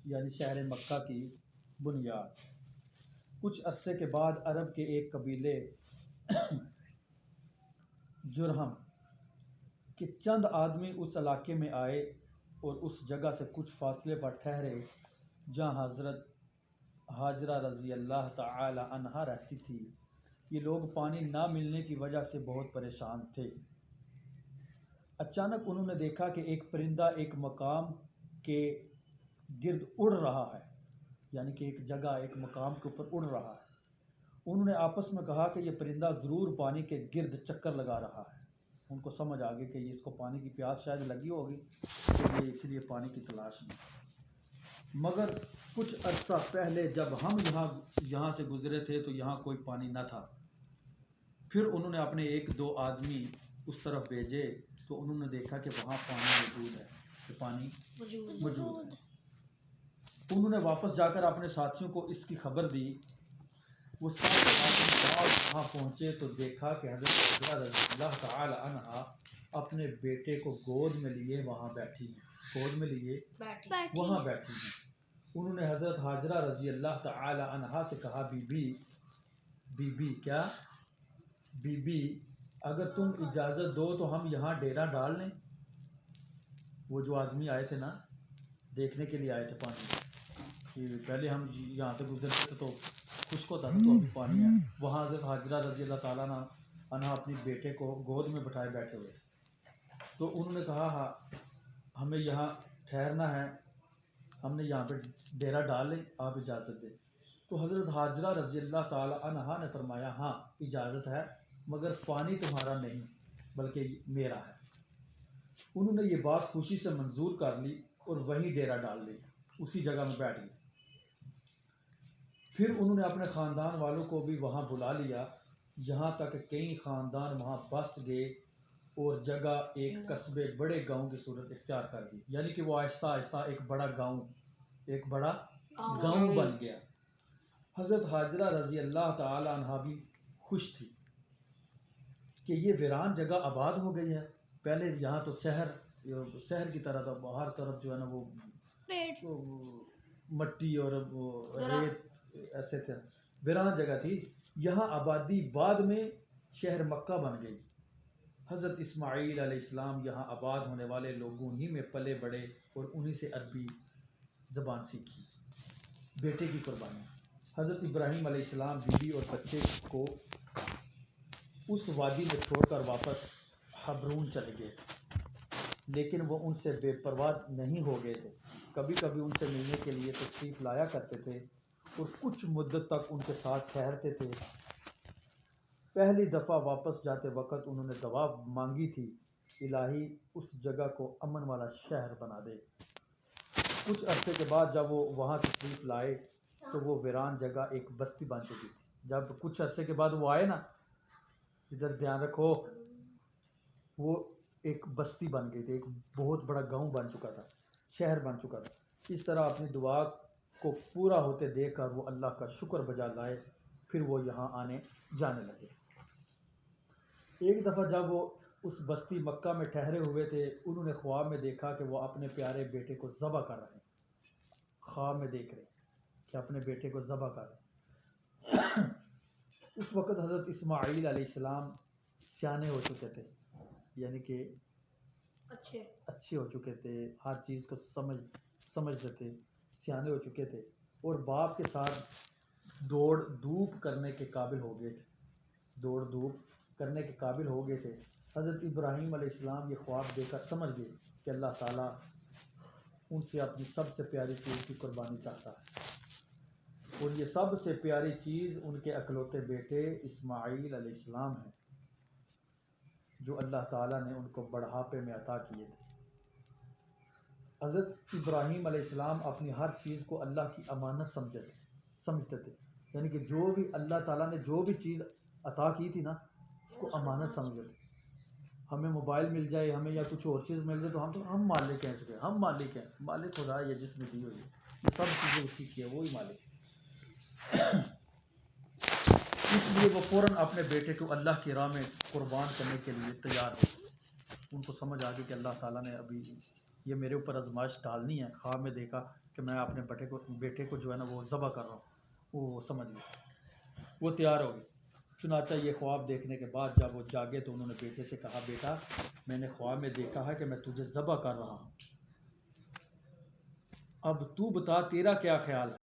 یعنی شہر مکہ کی بنیاد۔ کچھ عرصے کے بعد عرب کے ایک قبیلے جرہم کہ چند آدمی اس علاقے میں آئے اور اس جگہ سے کچھ فاصلے پر ٹھہرے جہاں حضرت ہاجرہ رضی اللہ تعالی عنہا رہتی تھی۔ یہ لوگ پانی نہ ملنے کی وجہ سے بہت پریشان تھے۔ اچانک انہوں نے دیکھا کہ ایک پرندہ ایک مقام کے گرد اڑ رہا ہے، یعنی کہ ایک جگہ ایک مقام کے اوپر اڑ رہا ہے۔ انہوں نے آپس میں کہا کہ یہ پرندہ ضرور پانی کے گرد چکر لگا رہا ہے۔ ان کو سمجھ آ گئی کہ اس کو پانی کی پیاس شاید لگی ہوگی، تو یہ اس لیے پانی کی تلاش میں۔ مگر کچھ عرصہ پہلے جب ہم یہاں سے گزرے تھے تو یہاں کوئی پانی نہ تھا۔ پھر انہوں نے اپنے ایک دو آدمی اس طرف بھیجے تو انہوں نے دیکھا کہ وہاں پانی موجود ہے، کہ پانی موجود ہے۔ انہوں نے واپس جا کر اپنے ساتھیوں کو اس کی خبر دی۔ وہ سارے آدمی وہاں پہنچے تو دیکھا کہ حضرت ہاجرہ رضی اللہ تعالی عنہا اپنے بیٹے کو گود میں لیے وہاں بیٹھی ہیں، گود میں لیے وہاں بیٹھی ہیں۔ انہوں نے حضرت ہاجرہ رضی اللہ تعالی عنہا سے کہا، بی بی کیا بی بی اگر تم اجازت دو تو ہم یہاں ڈیرا ڈال لیں۔ وہ جو آدمی آئے تھے نا دیکھنے کے لیے آئے تھے پانی، پہلے ہم یہاں سے گزرتے تھے تو خشک ہوتا تھا، تو ابھی پانی ہے۔ وہاں حضرت ہاجرہ رضی اللہ تعالیٰ عنہ اپنی بیٹے کو گود میں بٹھائے بیٹھے ہوئے، تو انہوں نے کہا ہاں ہمیں یہاں ٹھہرنا ہے، ہم نے یہاں پہ ڈیرا ڈال لیں، آپ اجازت دیں۔ تو حضرت ہاجرہ رضی اللہ تعالی عنہا نے فرمایا ہاں اجازت ہے، مگر پانی تمہارا نہیں بلکہ میرا ہے۔ انہوں نے یہ بات خوشی سے منظور کر لی اور وہیں ڈیرا ڈال لیا، اسی جگہ میں بیٹھ گئے۔ پھر انہوں نے اپنے خاندان والوں کو بھی وہاں بلا لیا، یہاں تک کہ کئی خاندان وہاں بس گئے اور جگہ ایک قصبے بڑے گاؤں کی صورت اختیار کر دی، یعنی کہ وہ آہستہ آہستہ ایک بڑا گاؤں بن گیا۔ حضرت ہاجرہ رضی اللہ تعالی عنہا بھی خوش تھی کہ یہ ویران جگہ آباد ہو گئی ہے۔ پہلے یہاں تو شہر کی طرح تھا، ہر طرف جو ہے نا وہ مٹی اور ریت ایسے تھے، ویران جگہ تھی۔ یہاں آبادی بعد میں شہر مکہ بن گئی۔ حضرت اسماعیل علیہ السلام یہاں آباد ہونے والے لوگوں ہی میں پلے بڑے اور انہی سے عربی زبان سیکھی۔ بیٹے کی قربانی، حضرت ابراہیم علیہ السلام بیوی اور بچے کو اس وادی میں چھوڑ کر واپس حبرون چلے گئے، لیکن وہ ان سے بے پرواہ نہیں ہو گئے تھے۔ کبھی کبھی ان سے ملنے کے لیے تشریف لایا کرتے تھے اور کچھ مدت تک ان کے ساتھ ٹھہرتے تھے۔ پہلی دفعہ واپس جاتے وقت انہوں نے دعا مانگی تھی، الہی اس جگہ کو امن والا شہر بنا دے۔ کچھ عرصے کے بعد جب وہ وہاں تشریف لائے تو وہ ویران جگہ ایک بستی بن چکی تھی۔ جب کچھ عرصے کے بعد وہ آئے نا، ادھر دھیان رکھو، وہ ایک بستی بن گئی تھی، ایک بہت بڑا گاؤں بن چکا تھا، شہر بن چکا تھا۔ اس طرح اپنی دعا کو پورا ہوتے دیکھ کر وہ اللہ کا شکر بجا لائے، پھر وہ یہاں آنے جانے لگے۔ ایک دفعہ جب وہ اس بستی مکہ میں ٹھہرے ہوئے تھے، انہوں نے خواب میں دیکھا کہ وہ اپنے پیارے بیٹے کو ذبح کر رہے ہیں۔ خواب میں دیکھ رہے کہ اپنے بیٹے کو ذبح کر رہے۔ اس وقت حضرت اسماعیل علیہ السلام سیانے ہو چکے تھے، یعنی کہ اچھے ہو چکے تھے، ہر چیز کو سمجھتے تھے، سیانے ہو چکے تھے اور باپ کے ساتھ دوڑ دھوپ کرنے کے قابل ہو گئے تھے۔ حضرت ابراہیم علیہ السلام یہ خواب دے کر سمجھ گئے کہ اللہ تعالیٰ ان سے اپنی سب سے پیاری چیز کی قربانی چاہتا ہے، اور یہ سب سے پیاری چیز ان کے اکلوتے بیٹے اسماعیل علیہ السلام ہیں، جو اللہ تعالیٰ نے ان کو بڑھاپے میں عطا کیے تھے۔ حضرت ابراہیم علیہ السلام اپنی ہر چیز کو اللہ کی امانت سمجھتے تھے، یعنی کہ جو بھی اللہ تعالیٰ نے جو بھی چیز عطا کی تھی نا، اس کو امانت سمجھتے تھے۔ ہمیں موبائل مل جائے، ہمیں یا کچھ اور چیز مل جائے تو ہم مالک ہیں اس کے، ہم مالک ہیں، مالک خدا ہے جس نے دی ہوئی ہے، یہ سب چیزیں اسی کی ہے، وہی مالک ہے۔ اس لیے وہ فوراً اپنے بیٹے کو اللہ کی راہ میں قربان کرنے کے لیے تیار ہو۔ ان کو سمجھ آ گئی کہ اللہ تعالیٰ نے ابھی یہ میرے اوپر آزمائش ڈالنی ہے. خواب میں دیکھا کہ میں اپنے بیٹے کو جو ہے نا وہ ذبح کر رہا ہوں. وہ سمجھ گیا، وہ تیار ہو گئی. چنانچہ یہ خواب دیکھنے کے بعد جب وہ جاگے تو انہوں نے بیٹے سے کہا بیٹا میں نے خواب میں دیکھا ہے کہ میں تجھے ذبح کر رہا ہوں، اب تو بتا تیرا کیا خیال ہے؟